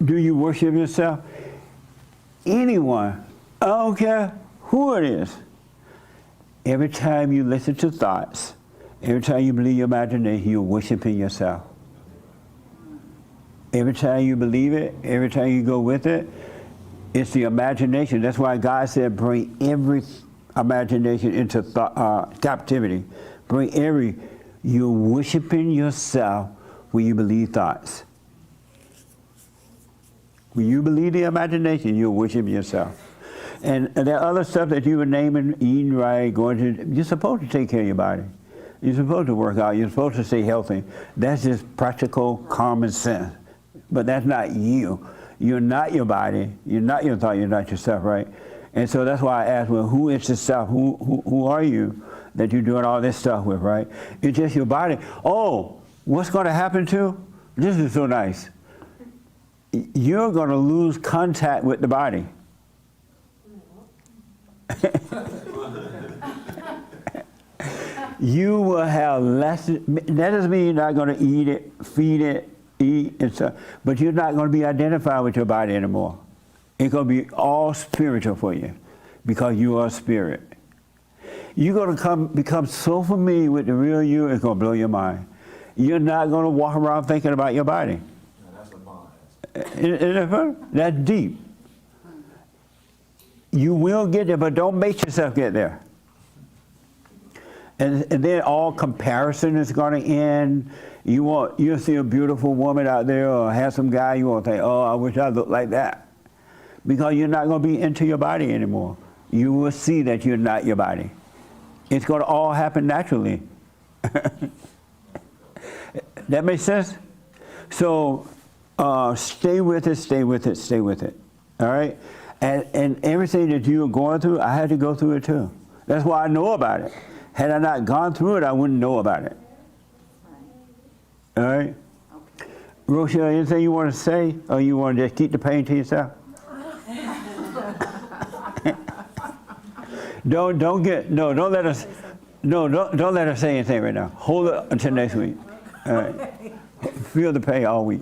Do you worship yourself? Anyone, I don't care who it is. Every time you listen to thoughts, every time you believe your imagination, you're worshiping yourself. Every time you believe it, every time you go with it, it's the imagination. That's why God said, bring every imagination into captivity. You're worshiping yourself when you believe thoughts. When you believe the imagination, you're worshiping yourself. And there are other stuff that you were naming, eating right, you're supposed to take care of your body. You're supposed to work out. You're supposed to stay healthy. That's just practical common sense. But that's not you. You're not your body. You're not your thought. You're not yourself, right? And so that's why I asked, well, who is this self? Who are you that you're doing all this stuff with, right? It's just your body. Oh, what's going to happen to? This is so nice. You're going to lose contact with the body. You will have less. That doesn't mean you're not going to eat it, feed it, eat and stuff, but you're not going to be identified with your body anymore. It's going to be all spiritual for you because you are a spirit. You're going to become so familiar with the real you, it's going to blow your mind. You're not going to walk around thinking about your body. That's a mind. Isn't that fun? That's deep. You will get there, but don't make yourself get there. And then all comparison is going to end. You'll see a beautiful woman out there or a handsome guy, you won't think, oh, I wish I looked like that. Because you're not going to be into your body anymore. You will see that you're not your body. It's going to all happen naturally. That makes sense? So stay with it, stay with it, stay with it. All right? And everything that you're going through, I had to go through it too. That's why I know about it. Had I not gone through it, I wouldn't know about it. All right? Okay. Rochelle, anything you want to say, or you want to just keep the pain to yourself? Don't let her say anything right now. Hold it until next week. All right. Feel the pain all week.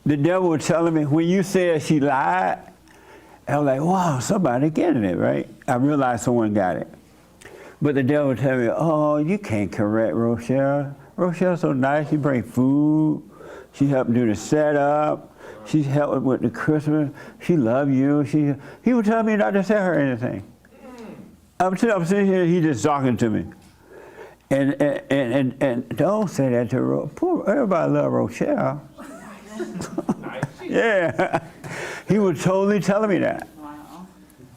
The devil was telling me, when you said she lied, I was like, wow, somebody getting it, right? I realized someone got it. But the devil would tell me, oh, you can't correct Rochelle. Rochelle's so nice. She bring food. She helped do the setup. She helped with the Christmas. She love you. He would tell me not to tell her anything. I'm sitting here, he just talking to me. And don't say that to Rochelle. Everybody love Rochelle. Yeah. He was totally telling me that. Wow.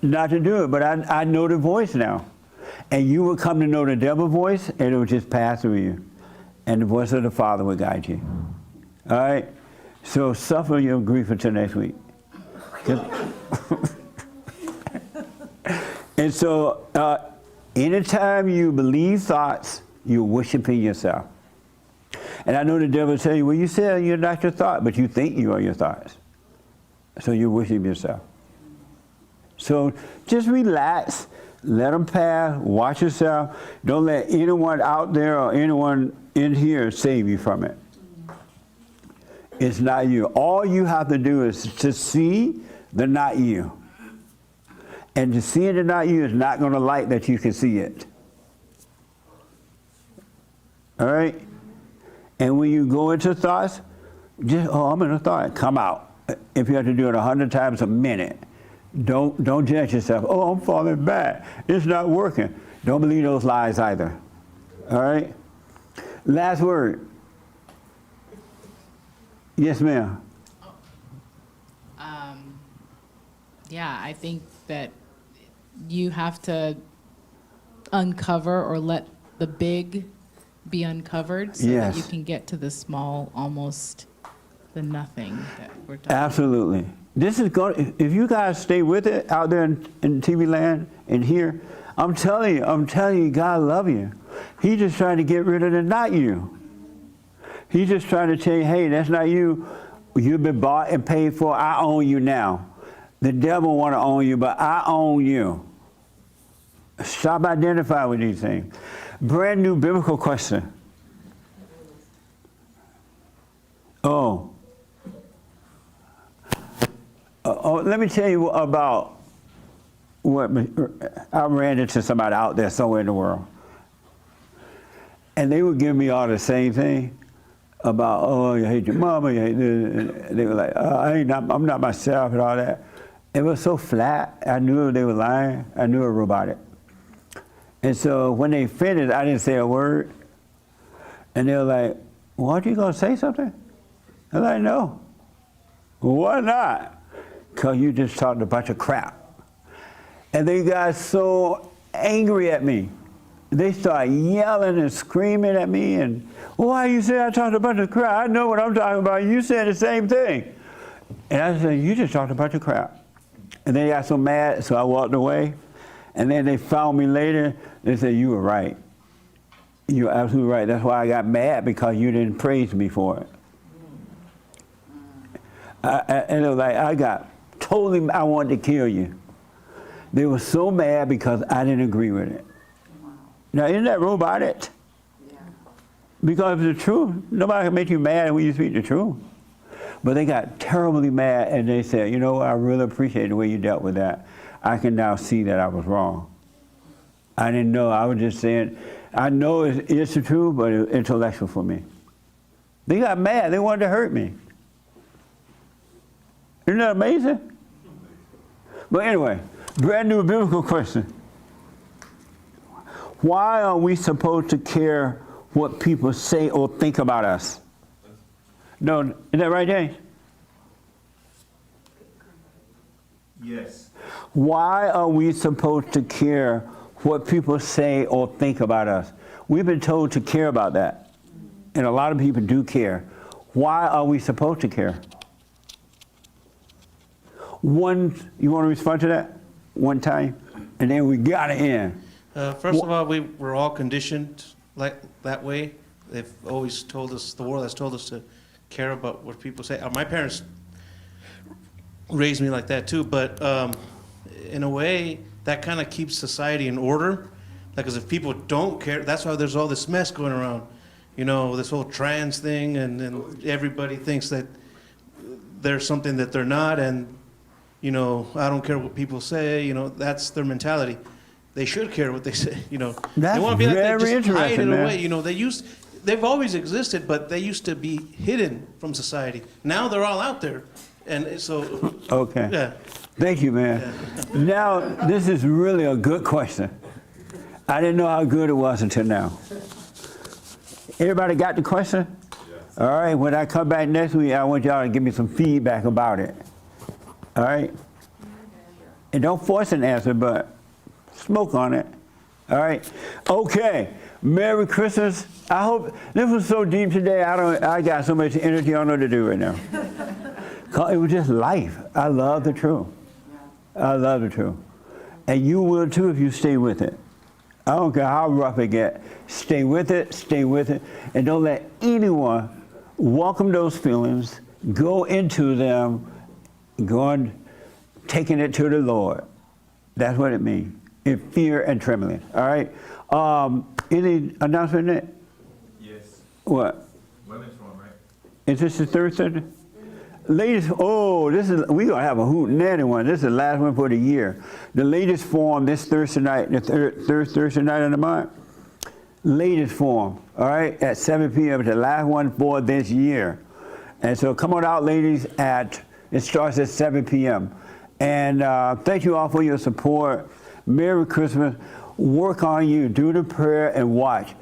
Not to do it, but I know the voice now. And you will come to know the devil's voice, and it will just pass through you. And the voice of the Father will guide you. All right? So suffer your grief until next week. And so anytime you believe thoughts, you're worshiping yourself. And I know the devil will tell you, well, you said you're not your thought, but you think you are your thoughts. So you're worshiping yourself. So just relax. Let them pass. Watch yourself. Don't let anyone out there or anyone in here save you from it. It's not you. All you have to do is to see the not you. And to see the not you is not going to like that you can see it. All right? And when you go into thoughts, just, oh, I'm in a thought. Come out. If you have to do it 100 times a minute, don't judge yourself. Oh, I'm falling back. It's not working. Don't believe those lies either. All right? Last word. Yes, ma'am. Yeah, I think that you have to uncover or let the big be uncovered so yes. that you can get to the small, almost the nothing that we're talking Absolutely. This is going. If you guys stay with it out there in TV land and here, I'm telling you, God love you. He's just trying to get rid of the not you. He's just trying to tell you, hey, that's not you. You've been bought and paid for. I own you now. The devil want to own you, but I own you. Stop identifying with these things. Brand new biblical question. Oh, Oh, let me tell you about what I ran into somebody out there somewhere in the world. And they would give me all the same thing about, oh, you hate your mama, you hate this. And they were like, I'm not myself and all that. It was so flat. I knew they were lying. I knew it was robotic. And so when they finished, I didn't say a word. And they were like, well, aren't you going to say something? I was like, no. Why not? Because you just talked a bunch of crap. And they got so angry at me. They started yelling and screaming at me. And why you say I talked a bunch of crap? I know what I'm talking about. You said the same thing. And I said, you just talked a bunch of crap. And they got so mad, so I walked away. And then they found me later. They said, you were right. You're absolutely right. That's why I got mad, because you didn't praise me for it. And it was like, I wanted to kill you. They were so mad because I didn't agree with it. Wow. Now, isn't that robotic? Yeah. Because it's the truth. Nobody can make you mad when you speak the truth. But they got terribly mad, and they said, you know what, I really appreciate the way you dealt with that. I can now see that I was wrong. I didn't know. I was just saying, I know it's the truth, but it's intellectual for me. They got mad. They wanted to hurt me. Isn't that amazing? But anyway, brand new biblical question. Why are we supposed to care what people say or think about us? No, is that right, James? Yes. Why are we supposed to care what people say or think about us? We've been told to care about that. And a lot of people do care. Why are we supposed to care? You want to respond to that one time? And then we got to end. First of all, we're all conditioned like that way. They've always told us, the world has told us to care about what people say. My parents raised me like that too, but in a way, that kind of keeps society in order. Because if people don't care, that's why there's all this mess going around. You know, this whole trans thing, and everybody thinks that they're something that they're not, and, you know, I don't care what people say, you know, that's their mentality. They should care what they say, you know. That's they want to be like that, very just hide it interesting, man. away. You know, they've always existed, but they used to be hidden from society. Now they're all out there. And so, Okay. yeah. Thank you, man. Now, this is really a good question. I didn't know how good it was until now. Everybody got the question? Yes. All right, when I come back next week, I want y'all to give me some feedback about it. All right? And don't force an answer, but smoke on it. All right? Okay. Merry Christmas. I hope this was so deep today. I got so much energy I don't know what to do right now. It was just life. I love the truth. I love the truth. And you will too if you stay with it. I don't care how rough it gets. Stay with it, and don't let anyone welcome those feelings, go into them, go on taking it to the Lord. That's what it means, in fear and trembling. All right? Any announcement in it? Yes. What? Women's Forum, right? Is this the third Sunday? Ladies, we're gonna have a hootenanny one. This is the last one for the year. The latest forum this Thursday night, the third Thursday night of the month. Latest forum, all right, at 7 p.m. It's the last one for this year. And so come on out, ladies, it starts at 7 p.m. And thank you all for your support. Merry Christmas. Work on you, do the prayer and watch.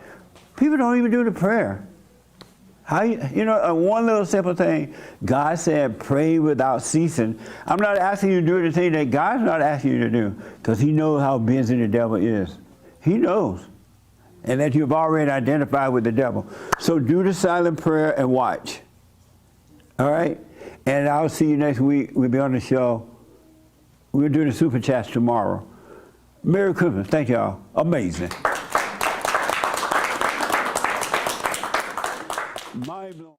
People don't even do the prayer. One little simple thing, God said, pray without ceasing. I'm not asking you to do anything that God's not asking you to do, because he knows how busy the devil is. He knows. And that you've already identified with the devil. So do the silent prayer and watch. All right? And I'll see you next week. We'll be on the show. We'll do the super chats tomorrow. Merry Christmas. Thank y'all. Amazing. Mind blowing.